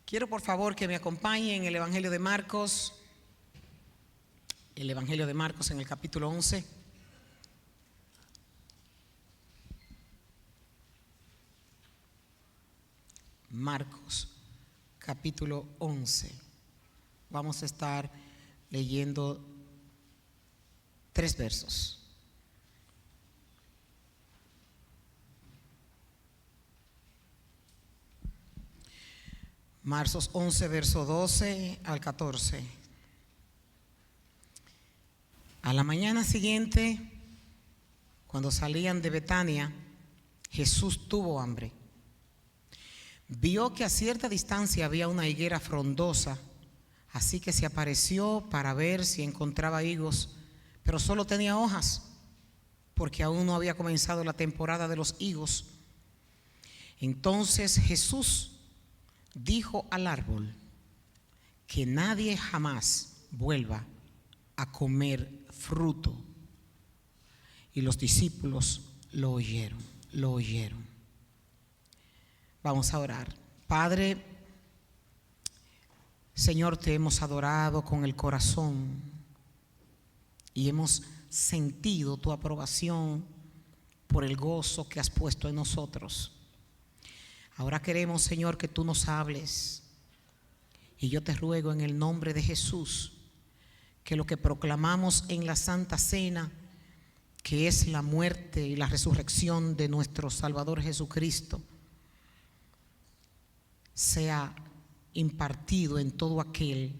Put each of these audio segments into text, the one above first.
Quiero por favor que me acompañen en el Evangelio de Marcos, en el capítulo 11. Marcos, capítulo 11. Vamos a estar leyendo 3 versos. Marcos 11, verso 12 al 14. A la mañana siguiente, cuando salían de Betania, Jesús tuvo hambre. Vio que a cierta distancia había una higuera frondosa, así que se apareció para ver si encontraba higos, pero solo tenía hojas, porque aún no había comenzado la temporada de los higos. Entonces Jesús dijo al árbol: que nadie jamás vuelva a comer fruto. Y los discípulos lo oyeron. Vamos a orar. Padre, Señor, te hemos adorado con el corazón y hemos sentido tu aprobación por el gozo que has puesto en nosotros. Ahora queremos, Señor, que tú nos hables, y yo te ruego en el nombre de Jesús que lo que proclamamos en la Santa Cena, que es la muerte y la resurrección de nuestro Salvador Jesucristo, sea impartido en todo aquel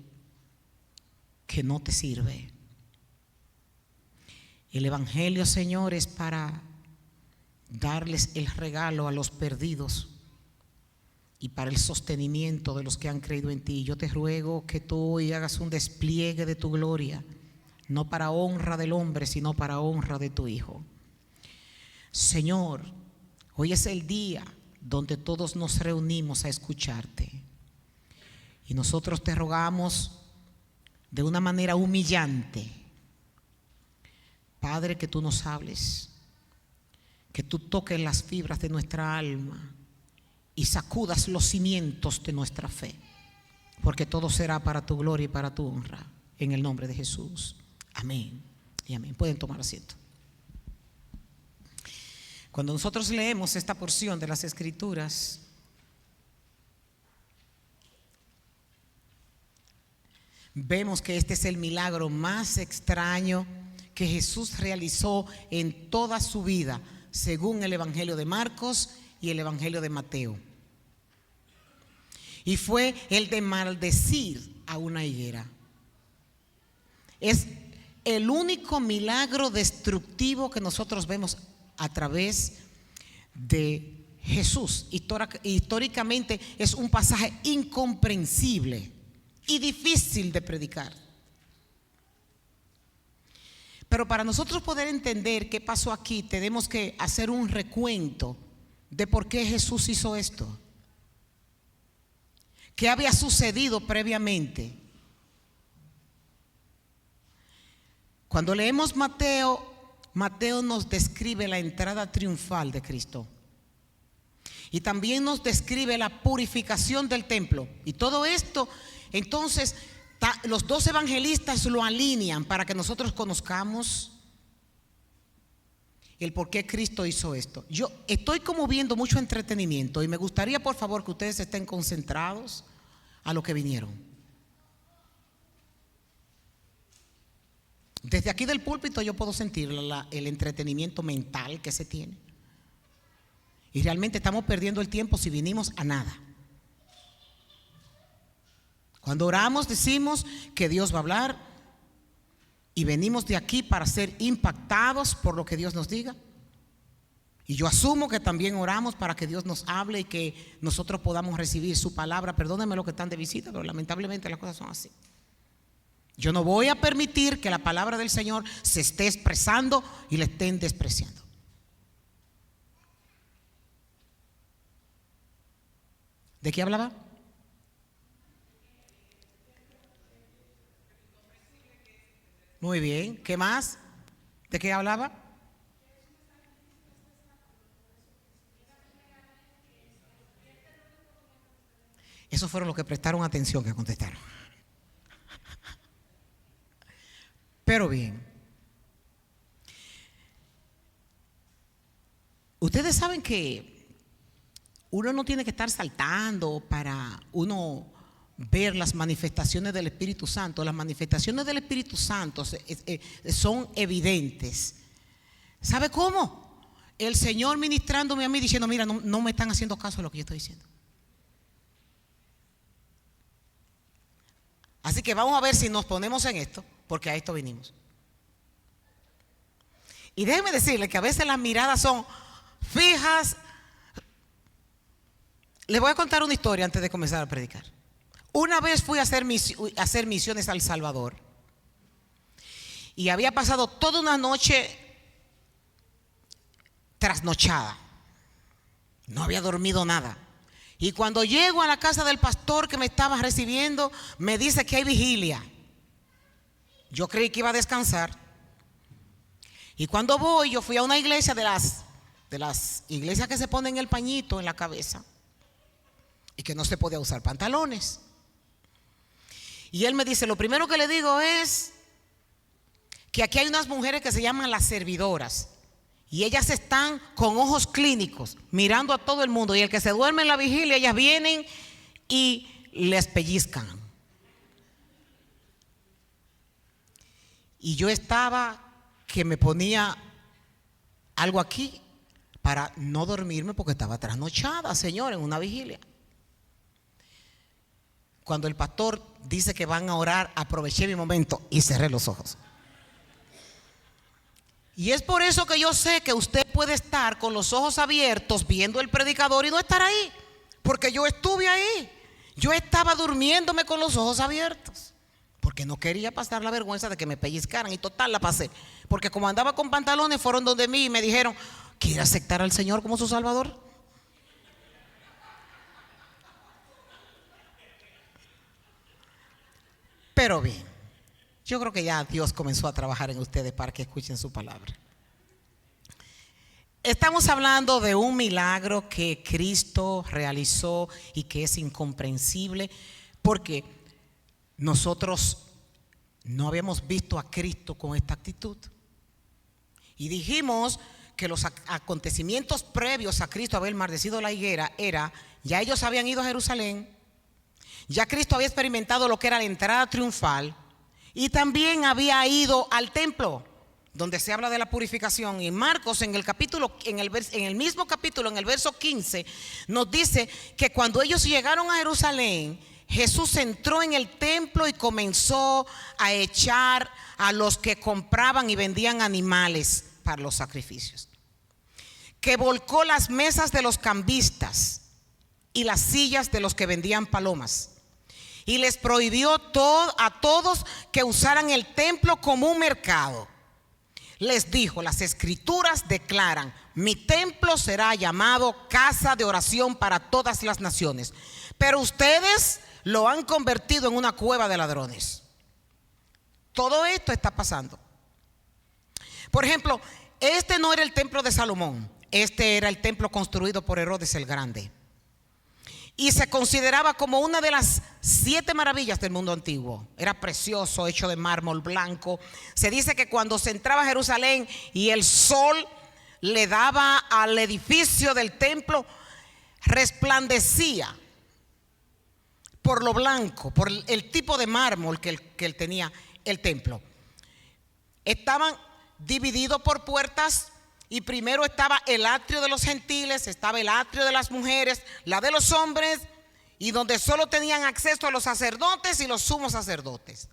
que no te sirve. El Evangelio, Señor, es para darles el regalo a los perdidos y para el sostenimiento de los que han creído en ti. Yo te ruego que tú hoy hagas un despliegue de tu gloria, no para honra del hombre, sino para honra de tu Hijo. Señor, hoy es el día donde todos nos reunimos a escucharte, y nosotros te rogamos de una manera humillante, Padre, que tú nos hables, que tú toques las fibras de nuestra alma y sacudas los cimientos de nuestra fe, porque todo será para tu gloria y para tu honra, en el nombre de Jesús. Amén y amén. Pueden tomar asiento. Cuando nosotros leemos esta porción de las Escrituras, vemos que este es el milagro más extraño que Jesús realizó en toda su vida, según el Evangelio de Marcos y el Evangelio de Mateo. Y fue el de maldecir a una higuera. Es el único milagro destructivo que nosotros vemos a través de Jesús. Históricamente es un pasaje incomprensible y difícil de predicar. Pero para nosotros poder entender qué pasó aquí, tenemos que hacer un recuento de por qué Jesús hizo esto. ¿Qué había sucedido previamente? Cuando leemos Mateo, Mateo nos describe la entrada triunfal de Cristo. Y también nos describe la purificación del templo. Y todo esto, entonces, los 2 evangelistas lo alinean para que nosotros conozcamos el por qué Cristo hizo esto. Yo estoy como viendo mucho entretenimiento y me gustaría, por favor, que ustedes estén concentrados a lo que vinieron. Desde aquí del púlpito yo puedo sentir el entretenimiento mental que se tiene. Y realmente estamos perdiendo el tiempo si vinimos a nada. Cuando oramos decimos que Dios va a hablar, y venimos de aquí para ser impactados por lo que Dios nos diga. Y yo asumo que también oramos para que Dios nos hable y que nosotros podamos recibir su palabra. Perdónenme los que están de visita, pero lamentablemente las cosas son así. Yo no voy a permitir que la palabra del Señor se esté expresando y le estén despreciando. ¿De qué hablaba? Muy bien. ¿Qué más? ¿De qué hablaba? Esos fueron los que prestaron atención, que contestaron. Pero bien, ustedes saben que uno no tiene que estar saltando para uno ver las manifestaciones del Espíritu Santo. Las manifestaciones del Espíritu Santo son evidentes. ¿Sabe cómo? El Señor ministrándome a mí diciendo: mira, no me están haciendo caso de lo que yo estoy diciendo. Así que vamos a ver si nos ponemos en esto, porque a esto vinimos. Y déjenme decirles que a veces las miradas son fijas. Les voy a contar una historia antes de comenzar a predicar. Una vez fui a hacer misiones a El Salvador y había pasado toda una noche trasnochada. No había dormido nada. Y cuando llego a la casa del pastor que me estaba recibiendo, me dice que hay vigilia. Yo creí que iba a descansar. Y cuando voy, yo fui a una iglesia de las iglesias que se ponen el pañito en la cabeza y que no se podía usar pantalones. Y él me dice: lo primero que le digo es que aquí hay unas mujeres que se llaman las servidoras. Y ellas están con ojos clínicos mirando a todo el mundo. Y el que se duerme en la vigilia, ellas vienen y les pellizcan. Y yo estaba que me ponía algo aquí para no dormirme porque estaba trasnochada, Señor, en una vigilia. Cuando el pastor dice que van a orar, aproveché mi momento y cerré los ojos. Y es por eso que yo sé que usted puede estar con los ojos abiertos viendo el predicador y no estar ahí, porque yo estuve ahí. Yo estaba durmiéndome con los ojos abiertos porque no quería pasar la vergüenza de que me pellizcaran, y total la pasé, porque como andaba con pantalones fueron donde mí y me dijeron: ¿quiere aceptar al Señor como su Salvador? Pero bien, yo creo que ya Dios comenzó a trabajar en ustedes para que escuchen su palabra. Estamos hablando de un milagro que Cristo realizó y que es incomprensible, porque nosotros no habíamos visto a Cristo con esta actitud. Y dijimos que los acontecimientos previos a Cristo haber maldecido la higuera era: ya ellos habían ido a Jerusalén, ya Cristo había experimentado lo que era la entrada triunfal, y también había ido al templo donde se habla de la purificación. Y Marcos en el mismo capítulo, en el verso 15, nos dice que cuando ellos llegaron a Jerusalén, Jesús entró en el templo y comenzó a echar a los que compraban y vendían animales para los sacrificios, que volcó las mesas de los cambistas y las sillas de los que vendían palomas, y les prohibió a todos que usaran el templo como un mercado. Les dijo: las escrituras declaran: mi templo será llamado casa de oración para todas las naciones, pero ustedes lo han convertido en una cueva de ladrones. Todo esto está pasando. Por ejemplo, este no era el templo de Salomón, este era el templo construido por Herodes el Grande, y se consideraba como una de las 7 maravillas del mundo antiguo. Era precioso, hecho de mármol blanco. Se dice que cuando se entraba a Jerusalén y el sol le daba al edificio del templo, resplandecía por lo blanco, por el tipo de mármol que él tenía el templo. Estaban divididos por puertas, y primero estaba el atrio de los gentiles, estaba el atrio de las mujeres, la de los hombres, y donde solo tenían acceso a los sacerdotes y los sumos sacerdotes.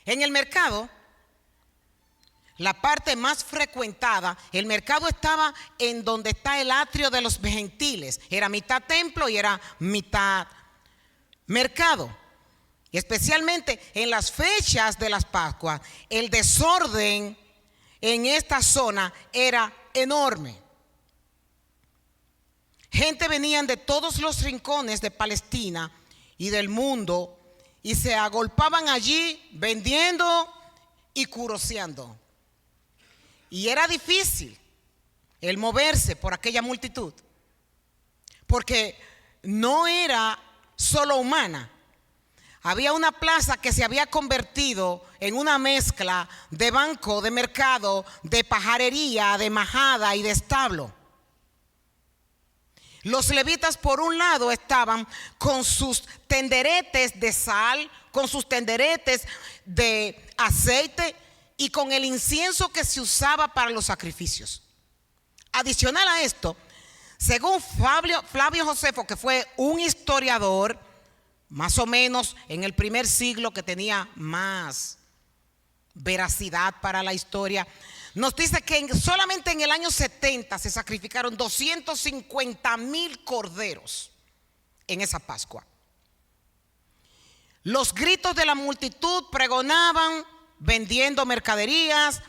En el mercado, la parte más frecuentada, el mercado estaba en donde está el atrio de los gentiles. Era mitad templo y era mitad mercado. Y especialmente en las fechas de las Pascuas, el desorden en esta zona era enorme. Gente venían de todos los rincones de Palestina y del mundo y se agolpaban allí vendiendo y curoseando. Y era difícil el moverse por aquella multitud, porque no era solo humana. Había una plaza que se había convertido en una mezcla de banco, de mercado, de pajarería, de majada y de establo. Los levitas, por un lado, estaban con sus tenderetes de sal, con sus tenderetes de aceite y con el incienso que se usaba para los sacrificios. Adicional a esto, según Flavio Josefo, que fue un historiador, más o menos en el primer siglo, que tenía más veracidad para la historia, nos dice que solamente en el año 70 se sacrificaron 250,000 corderos en esa Pascua. Los gritos de la multitud pregonaban, vendiendo mercaderías,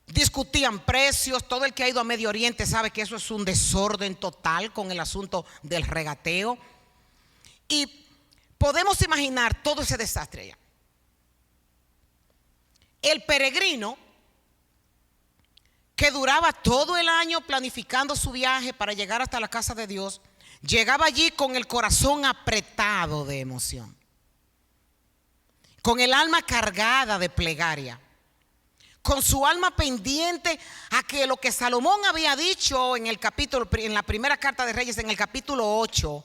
discutían precios. Todo el que ha ido a Medio Oriente sabe que eso es un desorden total con el asunto del regateo. Y podemos imaginar todo ese desastre allá. El peregrino, que duraba todo el año planificando su viaje para llegar hasta la casa de Dios, llegaba allí con el corazón apretado de emoción, con el alma cargada de plegaria, con su alma pendiente a que lo que Salomón había dicho en la primera carta de Reyes, en el capítulo 8,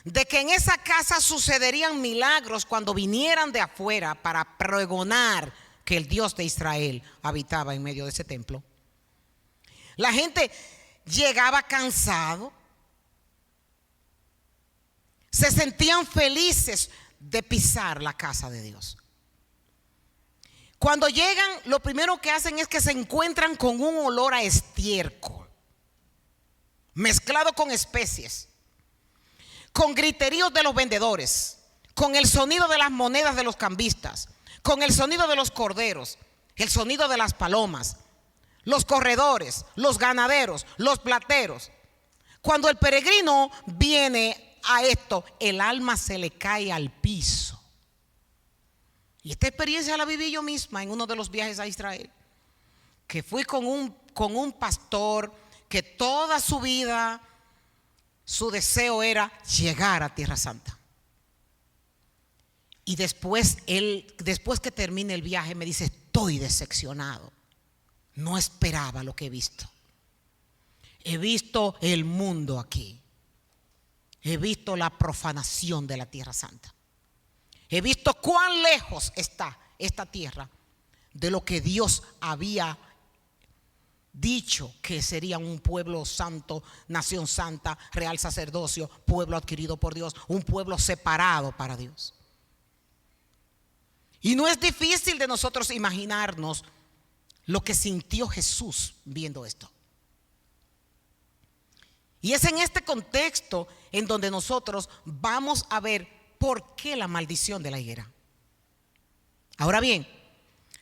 de que en esa casa sucederían milagros cuando vinieran de afuera para pregonar que el Dios de Israel habitaba en medio de ese templo. La gente llegaba cansado, se sentían felices de pisar la casa de Dios. Cuando llegan, lo primero que hacen es que se encuentran con un olor a estiércol mezclado con especies, con griteríos de los vendedores, con el sonido de las monedas de los cambistas, con el sonido de los corderos, el sonido de las palomas, los corredores, los ganaderos, los plateros. Cuando el peregrino viene a esto, el alma se le cae al piso. Y esta experiencia la viví yo misma en uno de los viajes a Israel, que fui con un pastor que toda su vida su deseo era llegar a Tierra Santa. Y después que termine el viaje, me dice: estoy decepcionado. No esperaba lo que he visto. He visto el mundo aquí. He visto la profanación de la Tierra Santa. He visto cuán lejos está esta tierra de lo que Dios había dicho que serían un pueblo santo, nación santa, real sacerdocio, pueblo adquirido por Dios, un pueblo separado para Dios. Y no es difícil de nosotros imaginarnos lo que sintió Jesús viendo esto. Y es en este contexto en donde nosotros vamos a ver por qué la maldición de la higuera. Ahora bien,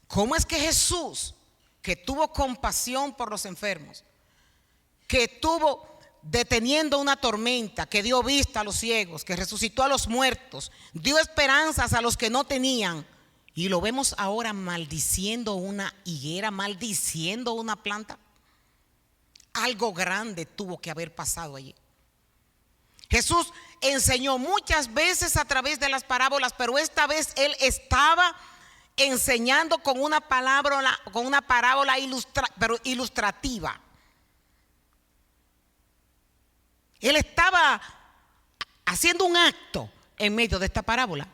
¿cómo es que Jesús, que tuvo compasión por los enfermos, que tuvo deteniendo una tormenta, que dio vista a los ciegos, que resucitó a los muertos, dio esperanzas a los que no tenían, y lo vemos ahora maldiciendo una higuera, maldiciendo una planta? Algo grande tuvo que haber pasado allí. Jesús enseñó muchas veces a través de las parábolas, pero esta vez él estaba enseñando con una parábola ilustrativa. Él estaba haciendo un acto en medio de esta parábola.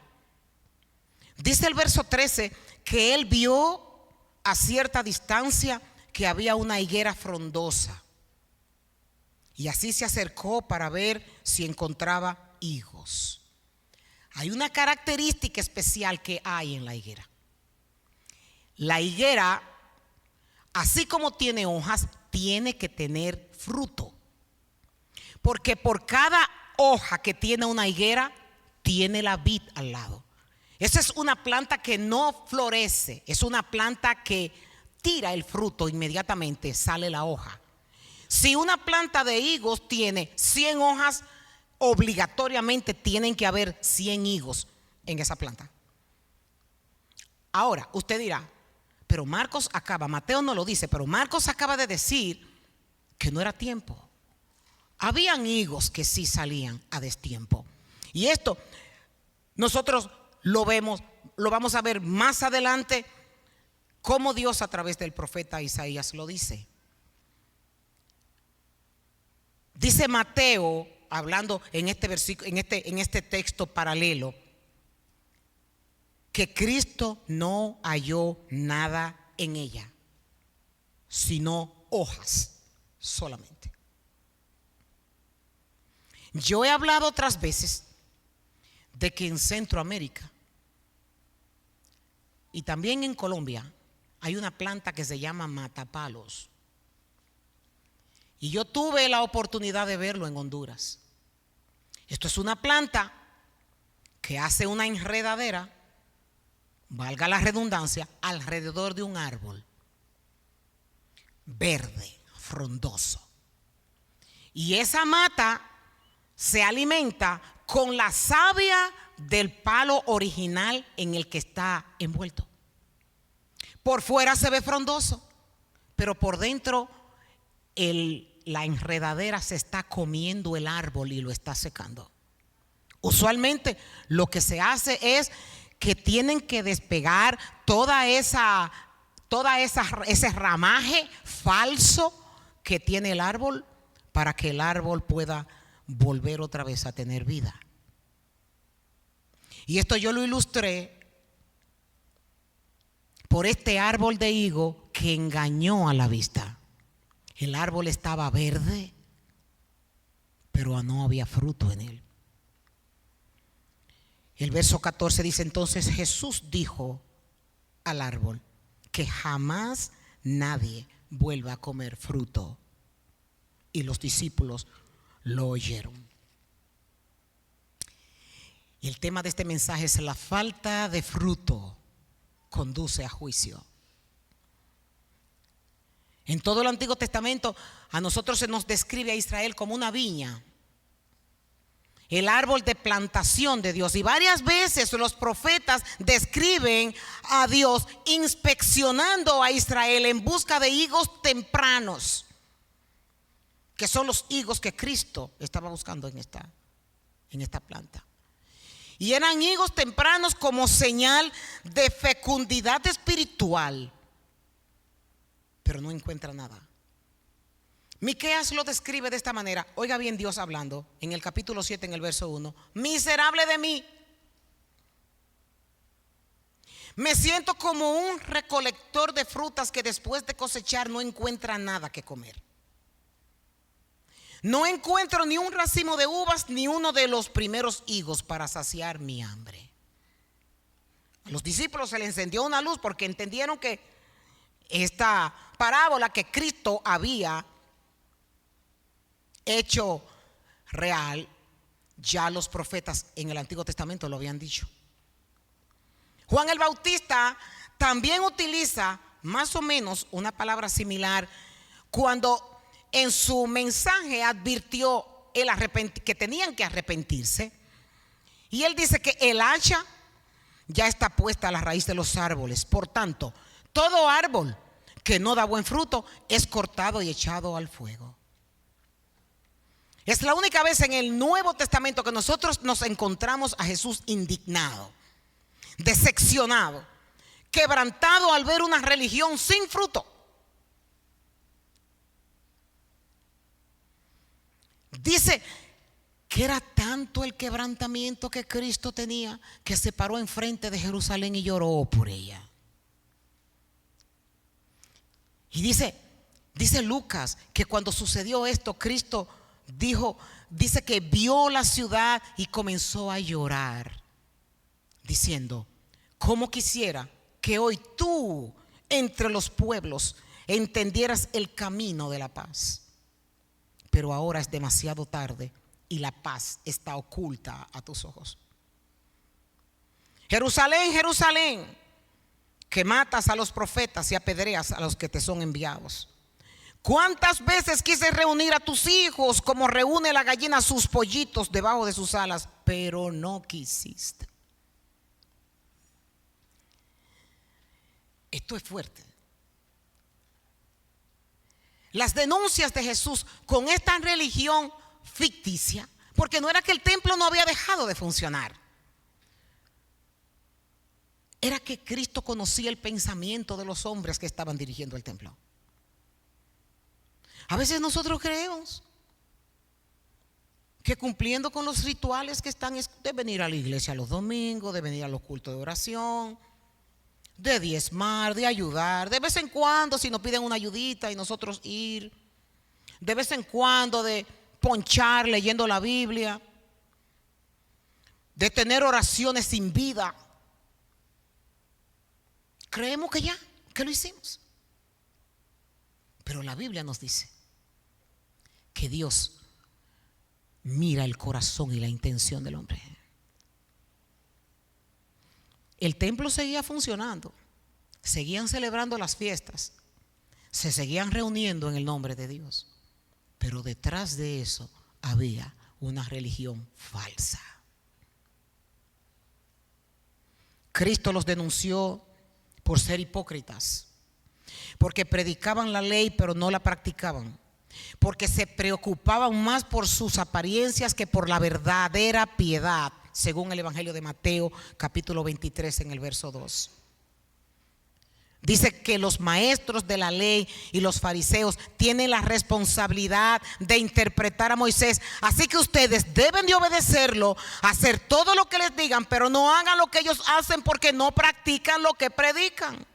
Dice el verso 13 que él vio a cierta distancia que había una higuera frondosa, y así se acercó para ver si encontraba higos. Hay una característica especial que hay en la higuera. La higuera, así como tiene hojas, tiene que tener fruto. Porque por cada hoja que tiene una higuera, tiene la vid al lado. Esa es una planta que no florece, es una planta que tira el fruto inmediatamente, sale la hoja. Si una planta de higos tiene 100 hojas, obligatoriamente tienen que haber 100 higos en esa planta. Ahora, usted dirá, pero Mateo no lo dice, pero Marcos acaba de decir que no era tiempo, Habían higos que sí salían a destiempo. Y esto nosotros lo vamos a ver más adelante, cómo Dios a través del profeta Isaías lo dice. Dice Mateo, hablando en este versículo, en este texto paralelo, que Cristo no halló nada en ella, sino hojas solamente. Yo he hablado otras veces de que en Centroamérica y también en Colombia hay una planta que se llama matapalos. Y yo tuve la oportunidad de verlo en Honduras. Esto es una planta que hace una enredadera, valga la redundancia, alrededor de un árbol verde, frondoso. Y esa mata se alimenta con la savia del palo original en el que está envuelto. Por fuera se ve frondoso, pero por dentro la enredadera se está comiendo el árbol y lo está secando. Usualmente lo que se hace es que tienen que despegar ese ramaje falso que tiene el árbol para que el árbol pueda volver otra vez a tener vida. Y esto yo lo ilustré por este árbol de higo que engañó a la vista. El árbol estaba verde, pero no había fruto en él. El verso 14 dice: entonces Jesús dijo al árbol que jamás nadie vuelva a comer fruto. Y los discípulos lo oyeron. Y el tema de este mensaje es: la falta de fruto conduce a juicio. En todo el Antiguo Testamento a nosotros se nos describe a Israel como una viña, el árbol de plantación de Dios. Y varias veces los profetas describen a Dios inspeccionando a Israel en busca de higos tempranos, que son los higos que Cristo estaba buscando en esta planta. Y eran higos tempranos como señal de fecundidad espiritual, pero no encuentra nada. Miqueas lo describe de esta manera. Oiga bien, Dios hablando en el capítulo 7, en el verso 1: miserable de mí, me siento como un recolector de frutas que después de cosechar no encuentra nada que comer. No encuentro ni un racimo de uvas ni uno de los primeros higos para saciar mi hambre. A los discípulos se les encendió una luz porque entendieron que esta parábola que Cristo había hecho real, ya los profetas en el Antiguo Testamento lo habían dicho. Juan el Bautista también utiliza más o menos una palabra similar cuando en su mensaje advirtió que tenían que arrepentirse. Y él dice que el hacha ya está puesta a la raíz de los árboles. Por tanto, todo árbol que no da buen fruto es cortado y echado al fuego. Es la única vez en el Nuevo Testamento que nosotros nos encontramos a Jesús indignado, decepcionado, quebrantado al ver una religión sin fruto. Dice que era tanto el quebrantamiento que Cristo tenía que se paró enfrente de Jerusalén y lloró por ella. Y dice Lucas que cuando sucedió esto, Cristo dice que vio la ciudad y comenzó a llorar, diciendo: cómo quisiera que hoy tú entre los pueblos entendieras el camino de la paz. Pero ahora es demasiado tarde y la paz está oculta a tus ojos. Jerusalén, Jerusalén, que matas a los profetas y apedreas a los que te son enviados. ¿Cuántas veces quise reunir a tus hijos como reúne la gallina sus pollitos debajo de sus alas, pero no quisiste? Esto es fuerte. Las denuncias de Jesús con esta religión ficticia, porque no era que el templo no había dejado de funcionar. Era que Cristo conocía el pensamiento de los hombres que estaban dirigiendo el templo. A veces nosotros creemos que cumpliendo con los rituales que están, de venir a la iglesia los domingos, de venir a los cultos de oración, de diezmar, de ayudar, de vez en cuando si nos piden una ayudita y nosotros ir, de vez en cuando de ponchar leyendo la Biblia, de tener oraciones sin vida. Creemos que ya, que lo hicimos. Pero la Biblia nos dice que Dios mira el corazón y la intención del hombre. El templo seguía funcionando, seguían celebrando las fiestas, se seguían reuniendo en el nombre de Dios, pero detrás de eso había una religión falsa. Cristo los denunció por ser hipócritas, porque predicaban la ley pero no la practicaban, porque se preocupaban más por sus apariencias que por la verdadera piedad, según el Evangelio de Mateo capítulo 23 en el verso 2. Dice que los maestros de la ley y los fariseos tienen la responsabilidad de interpretar a Moisés, así que ustedes deben de obedecerlo, hacer todo lo que les digan, pero no hagan lo que ellos hacen porque no practican lo que predican.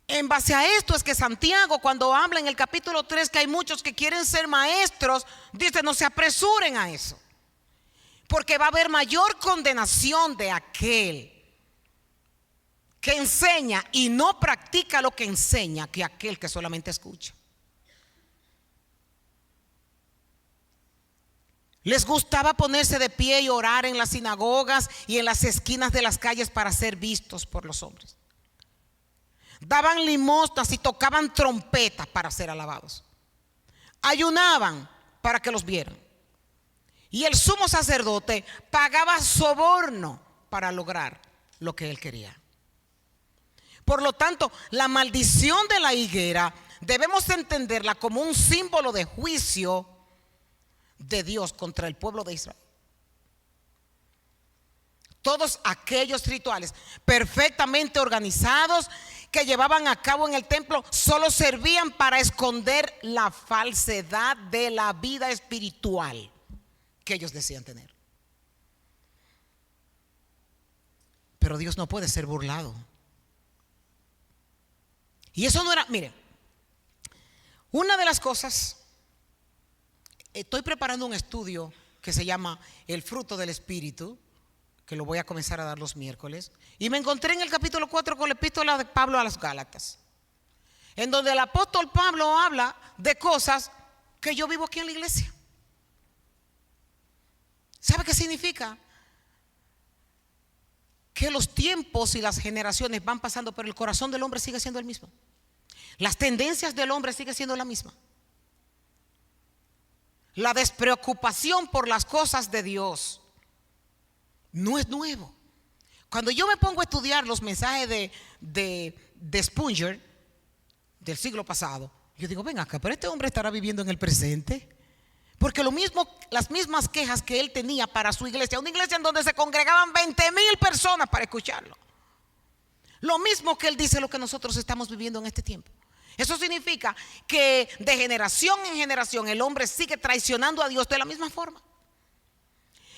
En base a esto es que Santiago, cuando habla en el capítulo 3 que hay muchos que quieren ser maestros, dice: no se apresuren a eso, porque va a haber mayor condenación de aquel que enseña y no practica lo que enseña que aquel que solamente escucha. Les gustaba ponerse de pie y orar en las sinagogas y en las esquinas de las calles para ser vistos por los hombres. Daban limosnas y tocaban trompetas para ser alabados. Ayunaban para que los vieran. Y el sumo sacerdote pagaba soborno para lograr lo que él quería. Por lo tanto, la maldición de la higuera debemos entenderla como un símbolo de juicio de Dios contra el pueblo de Israel. Todos aquellos rituales perfectamente organizados que llevaban a cabo en el templo solo servían para esconder la falsedad de la vida espiritual que ellos decían tener. Pero Dios no puede ser burlado. Y eso no era, miren, una de las cosas, estoy preparando un estudio que se llama El fruto del Espíritu, que lo voy a comenzar a dar los miércoles, y me encontré en el capítulo 4 con la epístola de Pablo a los Gálatas, en donde el apóstol Pablo habla de cosas que yo vivo aquí en la iglesia. ¿Sabe qué significa? Que los tiempos y las generaciones van pasando, pero el corazón del hombre sigue siendo el mismo. Las tendencias del hombre siguen siendo la misma. La despreocupación por las cosas de Dios no es nuevo. Cuando yo me pongo a estudiar los mensajes de Spurgeon del siglo pasado, yo digo: ven acá, pero este hombre estará viviendo en el presente. Porque lo mismo, las mismas quejas que él tenía para su iglesia, una iglesia en donde se congregaban 20,000 personas para escucharlo, lo mismo que él dice lo que nosotros estamos viviendo en este tiempo. Eso significa que de generación en generación el hombre sigue traicionando a Dios de la misma forma.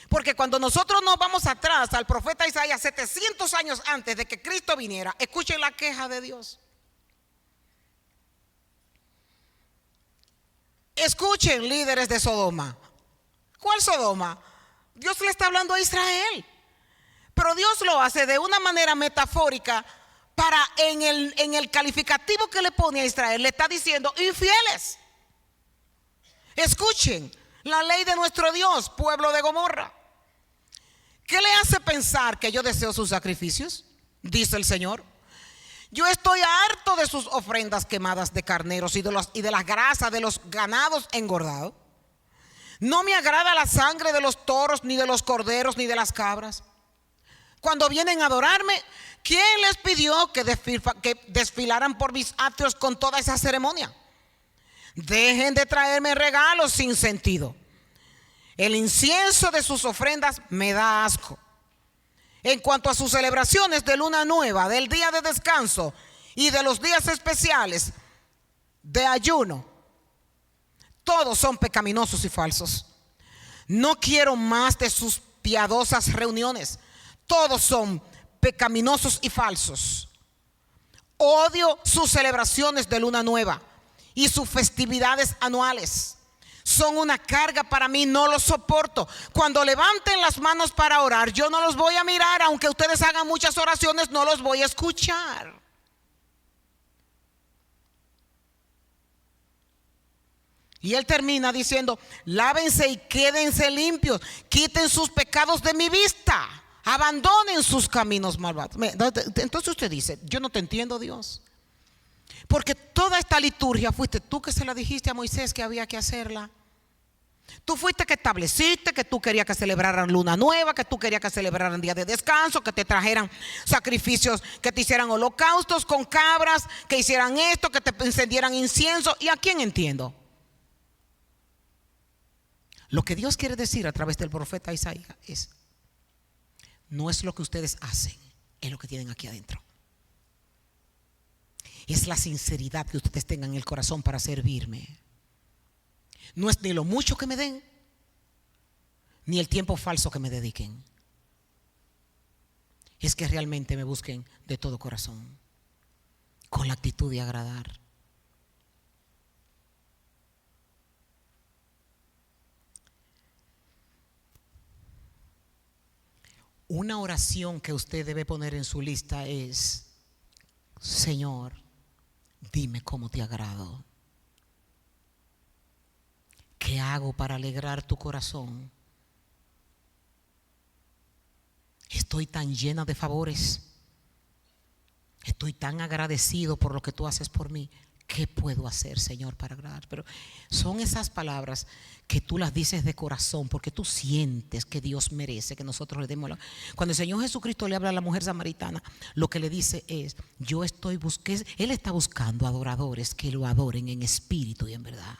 Porque cuando nosotros nos vamos atrás al profeta Isaías 700 años antes de que Cristo viniera, escuchen la queja de Dios. Escuchen, líderes de Sodoma. ¿Cuál Sodoma? Dios le está hablando a Israel, pero Dios lo hace de una manera metafórica para en el calificativo que le pone a Israel, le está diciendo infieles. Escuchen la ley de nuestro Dios, pueblo de Gomorra. ¿Qué le hace pensar que yo deseo sus sacrificios? Dice el Señor. Yo estoy harto de sus ofrendas quemadas de carneros y de las grasas de los ganados engordados. No me agrada la sangre de los toros, ni de los corderos, ni de las cabras. Cuando vienen a adorarme, ¿quién les pidió que desfilaran por mis atrios con toda esa ceremonia? Dejen de traerme regalos sin sentido. El incienso de sus ofrendas me da asco. En cuanto a sus celebraciones de luna nueva, del día de descanso y de los días especiales de ayuno, todos son pecaminosos y falsos. No quiero más de sus piadosas reuniones. Todos son pecaminosos y falsos. Odio sus celebraciones de luna nueva y sus festividades anuales. Son una carga para mí, no los soporto. Cuando levanten las manos para orar, yo no los voy a mirar. Aunque ustedes hagan muchas oraciones, no los voy a escuchar. Y él termina diciendo: lávense y quédense limpios, quiten sus pecados de mi vista, abandonen sus caminos malvados. Entonces usted dice: yo no te entiendo, Dios, porque toda esta liturgia fuiste tú que se la dijiste a Moisés que había que hacerla. Tú fuiste que estableciste que tú querías que celebraran luna nueva, que tú querías que celebraran día de descanso, que te trajeran sacrificios, que te hicieran holocaustos con cabras, que hicieran esto, que te encendieran incienso. ¿Y a quién entiendo? Lo que Dios quiere decir a través del profeta Isaías es: no es lo que ustedes hacen, es lo que tienen aquí adentro. Es la sinceridad que ustedes tengan en el corazón para servirme. No es ni lo mucho que me den, ni el tiempo falso que me dediquen. Es que realmente me busquen de todo corazón, con la actitud de agradar. Una oración que usted debe poner en su lista es: Señor, dime cómo te agrado. ¿Qué hago para alegrar tu corazón? Estoy tan llena de favores. Estoy tan agradecido por lo que tú haces por mí. ¿Qué puedo hacer, Señor, para agradar? Pero son esas palabras que tú las dices de corazón, porque tú sientes que Dios merece que nosotros le demos Cuando el Señor Jesucristo le habla a la mujer samaritana, lo que le dice es: Él está buscando adoradores que lo adoren en espíritu y en verdad.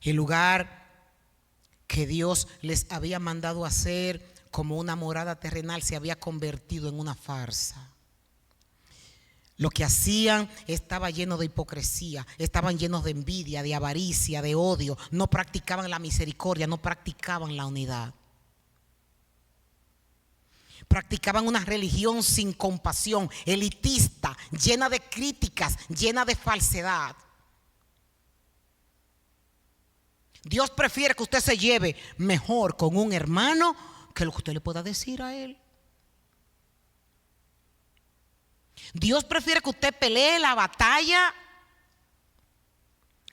El lugar que Dios les había mandado hacer como una morada terrenal se había convertido en una farsa. Lo que hacían estaba lleno de hipocresía, estaban llenos de envidia, de avaricia, de odio. No practicaban la misericordia, no practicaban la unidad. Practicaban una religión sin compasión, elitista, llena de críticas, llena de falsedad. Dios prefiere que usted se lleve mejor con un hermano que lo que usted le pueda decir a él. Dios prefiere que usted pelee la batalla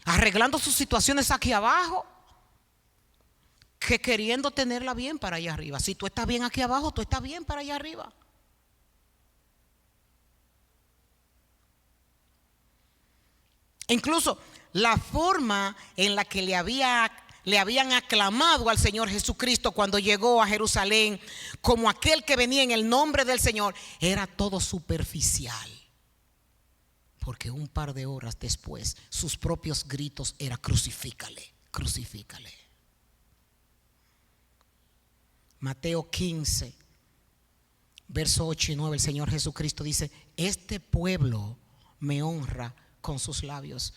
arreglando sus situaciones aquí abajo que queriendo tenerla bien para allá arriba. Si tú estás bien aquí abajo, tú estás bien para allá arriba. Incluso la forma en la que le habían aclamado al Señor Jesucristo cuando llegó a Jerusalén como aquel que venía en el nombre del Señor era todo superficial, porque un par de horas después sus propios gritos eran: crucifícale, crucifícale. Mateo 15 verso 8 y 9, el Señor Jesucristo dice: este pueblo me honra con sus labios,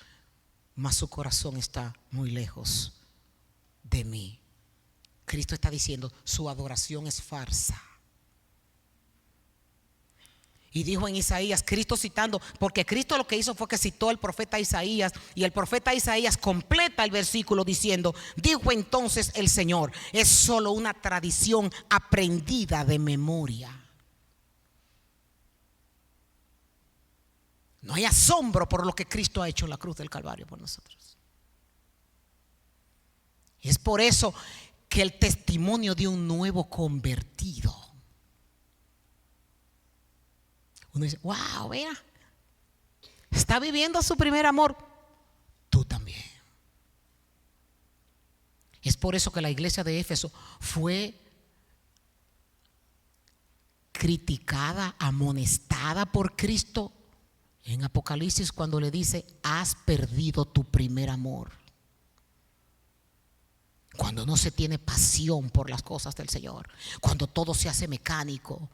mas su corazón está muy lejos de mí. Cristo está diciendo: su adoración es farsa. Y dijo en Isaías, Cristo citando, porque Cristo lo que hizo fue que citó al profeta Isaías, y el profeta Isaías completa el versículo diciendo: dijo entonces el Señor, es solo una tradición aprendida de memoria. No hay asombro por lo que Cristo ha hecho en la cruz del Calvario por nosotros. Es por eso que el testimonio de un nuevo convertido, uno dice: wow, vea, está viviendo su primer amor. Tú también. Es por eso que la iglesia de Éfeso fue criticada, amonestada por Cristo En Apocalipsis, cuando le dice: has perdido tu primer amor. Cuando no se tiene pasión por las cosas del Señor, cuando todo se hace mecánico,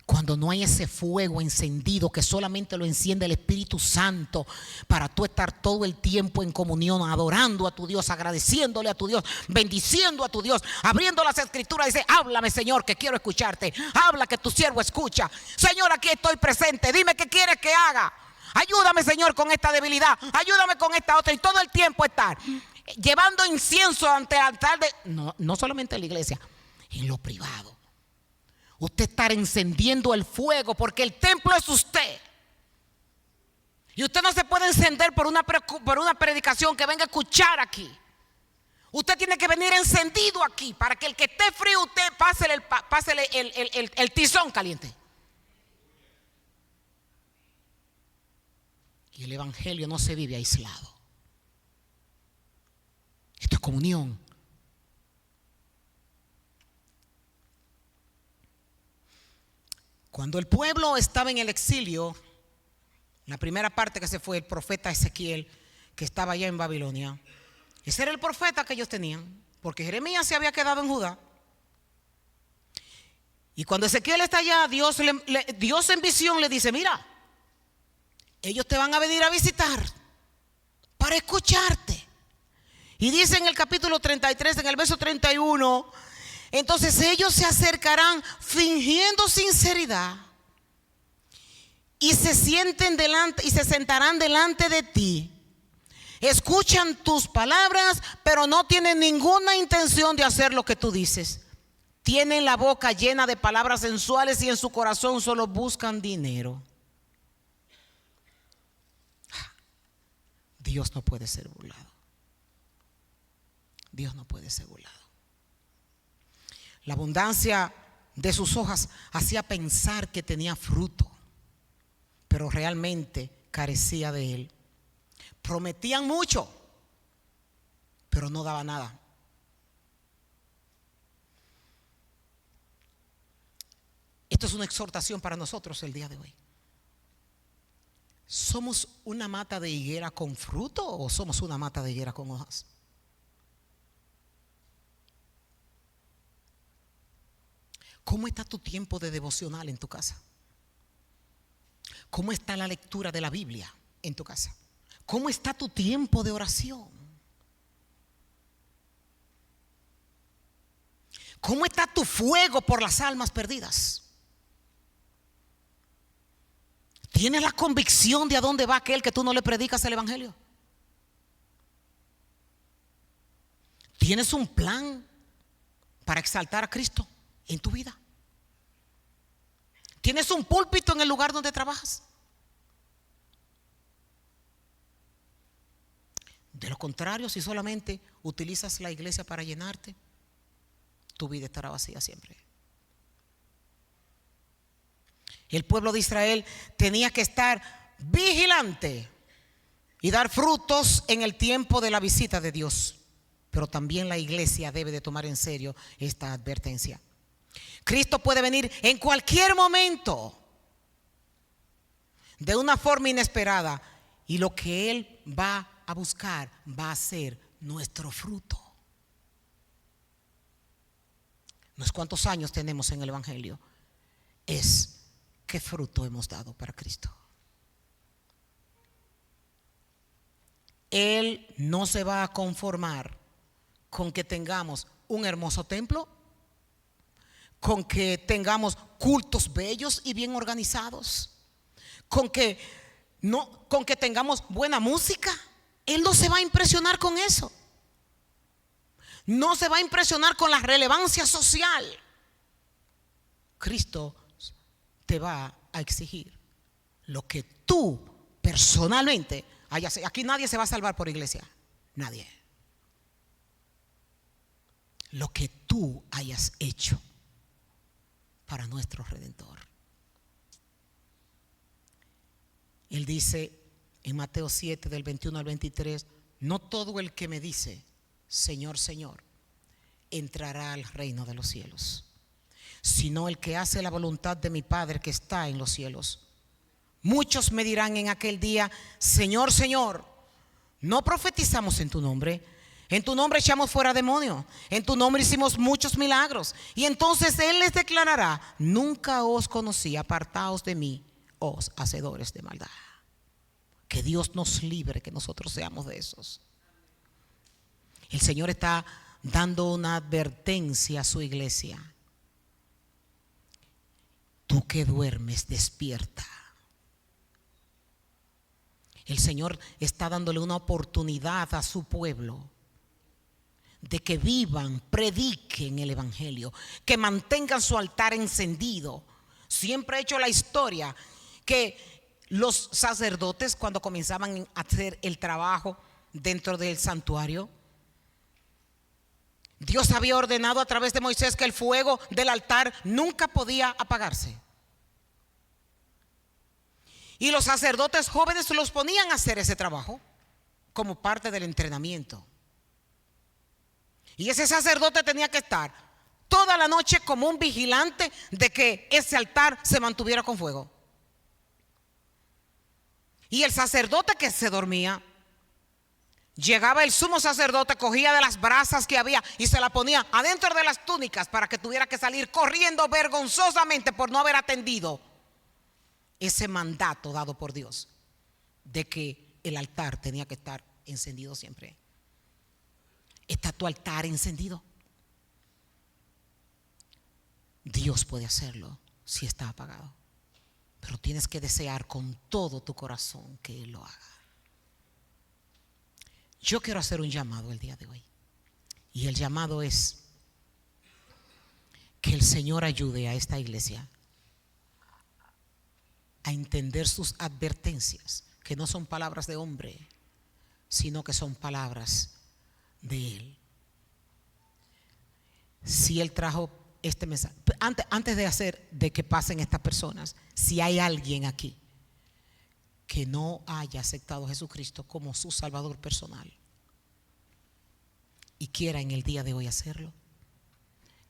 cuando no hay ese fuego encendido que solamente lo enciende el Espíritu Santo para tú estar todo el tiempo en comunión, adorando a tu Dios, agradeciéndole a tu Dios, bendiciendo a tu Dios, abriendo las Escrituras. Dice: háblame, Señor, que quiero escucharte. Habla, que tu siervo escucha. Señor, aquí estoy presente. Dime qué quieres que haga. Ayúdame, Señor, con esta debilidad. Ayúdame con esta otra. Y todo el tiempo estar llevando incienso ante el altar de, no solamente en la iglesia, en lo privado. Usted estar encendiendo el fuego, porque el templo es usted. Y usted no se puede encender por una predicación que venga a escuchar aquí. Usted tiene que venir encendido aquí, para que el que esté frío, usted pásele el tizón caliente. Y el evangelio no se vive aislado. Esto es comunión. Cuando el pueblo estaba en el exilio, la primera parte que se fue, el profeta Ezequiel, que estaba allá en Babilonia, ese era el profeta que ellos tenían, porque Jeremías se había quedado en Judá. Y cuando Ezequiel está allá, Dios en visión le dice: mira, ellos te van a venir a visitar para escucharte. Y dice en el capítulo 33, en el verso 31, entonces ellos se acercarán fingiendo sinceridad y se sentarán delante de ti. Escuchan tus palabras, pero no tienen ninguna intención de hacer lo que tú dices. Tienen la boca llena de palabras sensuales y en su corazón solo buscan dinero. Dios no puede ser burlado. Dios no puede ser burlado. La abundancia de sus hojas hacía pensar que tenía fruto, pero realmente carecía de él. Prometían mucho, pero no daba nada. Esto es una exhortación para nosotros el día de hoy. ¿Somos una mata de higuera con fruto o somos una mata de higuera con hojas? ¿Cómo está tu tiempo de devocional en tu casa? ¿Cómo está la lectura de la Biblia en tu casa? ¿Cómo está tu tiempo de oración? ¿Cómo está tu fuego por las almas perdidas? ¿Tienes la convicción de a dónde va aquel que tú no le predicas el evangelio? ¿Tienes un plan para exaltar a Cristo en tu vida? ¿Tienes un púlpito en el lugar donde trabajas? De lo contrario, si solamente utilizas la iglesia para llenarte, tu vida estará vacía siempre. El pueblo de Israel tenía que estar vigilante y dar frutos en el tiempo de la visita de Dios. Pero también la iglesia debe de tomar en serio esta advertencia. Cristo puede venir en cualquier momento, de una forma inesperada, y lo que Él va a buscar va a ser nuestro fruto. No es cuántos años tenemos en el evangelio, es qué fruto hemos dado para Cristo. Él no se va a conformar con que tengamos un hermoso templo, con que tengamos cultos bellos y bien organizados, con que tengamos buena música. Él no se va a impresionar con eso. No se va a impresionar con la relevancia social. Cristo te va a exigir lo que tú personalmente hayas hecho. Aquí nadie se va a salvar por iglesia. Nadie. Lo que tú hayas hecho para nuestro Redentor. Él dice en Mateo 7 del 21 al 23: no todo el que me dice Señor, Señor, entrará al reino de los cielos, sino el que hace la voluntad de mi Padre que está en los cielos. Muchos me dirán en aquel día: Señor, Señor, ¿no profetizamos en tu nombre? En tu nombre echamos fuera demonios, en tu nombre hicimos muchos milagros. Y entonces Él les declarará: nunca os conocí, apartaos de mí, os hacedores de maldad. Que Dios nos libre, que nosotros seamos de esos. El Señor está dando una advertencia a su iglesia. Tú que duermes, despierta. El Señor está dándole una oportunidad a su pueblo de que vivan, prediquen el evangelio, que mantengan su altar encendido. Siempre he hecho la historia que los sacerdotes, cuando comenzaban a hacer el trabajo dentro del santuario, Dios había ordenado a través de Moisés que el fuego del altar nunca podía apagarse. Y los sacerdotes jóvenes los ponían a hacer ese trabajo como parte del entrenamiento. Y ese sacerdote tenía que estar toda la noche como un vigilante de que ese altar se mantuviera con fuego. Y el sacerdote que se dormía, llegaba el sumo sacerdote, cogía de las brasas que había y se la ponía adentro de las túnicas para que tuviera que salir corriendo vergonzosamente por no haber atendido ese mandato dado por Dios de que el altar tenía que estar encendido siempre. ¿Está tu altar encendido? Dios puede hacerlo si está apagado, pero tienes que desear con todo tu corazón que Él lo haga. Yo quiero hacer un llamado el día de hoy, y el llamado es que el Señor ayude a esta iglesia a entender sus advertencias, que no son palabras de hombre, sino que son palabras de Él. Si Él trajo este mensaje, antes de que pasen estas personas, si hay alguien aquí que no haya aceptado a Jesucristo como su Salvador personal y quiera en el día de hoy hacerlo,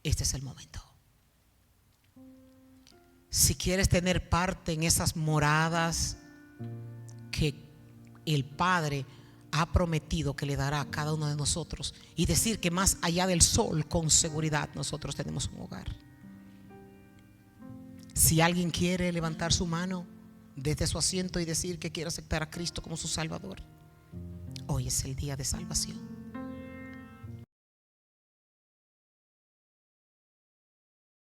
este es el momento. Si quieres tener parte en esas moradas que el Padre ha prometido que le dará a cada uno de nosotros, y decir que más allá del sol, con seguridad, nosotros tenemos un hogar. Si alguien quiere levantar su mano desde su asiento y decir que quiere aceptar a Cristo como su Salvador, hoy es el día de salvación.